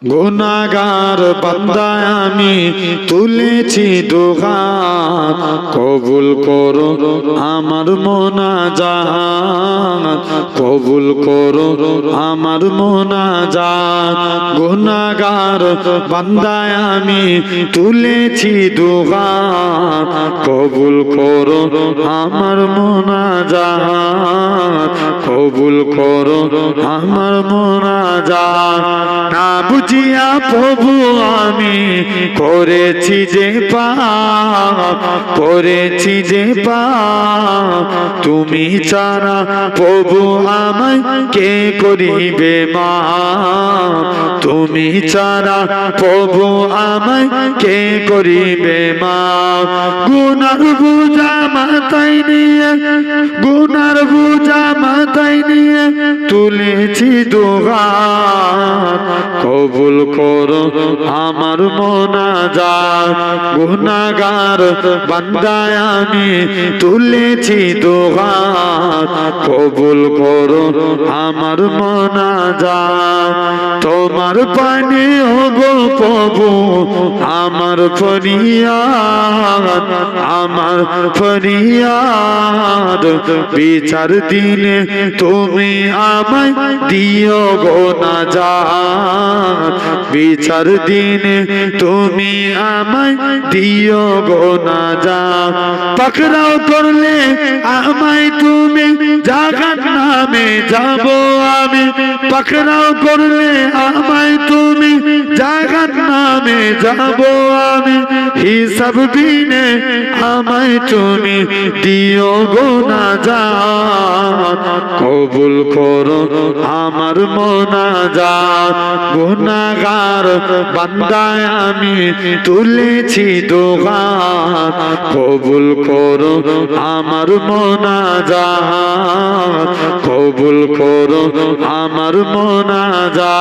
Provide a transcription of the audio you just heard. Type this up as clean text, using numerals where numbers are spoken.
গুনাহগার বান্দা আমি তুলেছি দুহাত, কবুল করো আমার মোনাজাত, কবুল করো আমার মোনাজাত। গুনাহগার বান্দা আমি তুলেছি দুহাত, কবুল করো আমার মোনাজাত, কবুল করো আমার মোনাজাত। না বুঝিয়া প্রভু আমি করেছি যে পাপ, করেছি যে পাপ, তুমি ছাড়া প্রভু আমায় কে করিবে মাপ, তুমি ছাড়া প্রভু আমায় কে করিবে মাপ। গুনার বোঝা মাথায় নিয়ে, গুনার বোঝা মাথায় নিয়ে তুলেছি দুহাত, কবুল করো আমার মোনাজাত। গুনাহগার বান্দা আমি তুলেছি দুহাত, কবুল করো আমার মোনাজাত। তোমার পানে ওগো প্রভু আমার ফরিয়াদ, আমার ফরিয়াদ, বিচার দিনে তুমি আমায় দিও গো নাজাত, বিচার দিনে তুমি আমায় দিও গো নাজাত। পাকড়াও করলে আমায় তুমি জাহান্নামে যাব আমি, পাকড়াও করলে আমায় তুমি জাহান্নামে যাব আমি, হিসাব দিনে আমায় তুমি দিও গো নাজাত, কবুল করো আমার মোনাজাত। গুনাহগার বান্দা আমি তুলেছি দুহাত, কবুল করো আমার মোনাজাত, কবুল করো আমার মোনাজাত।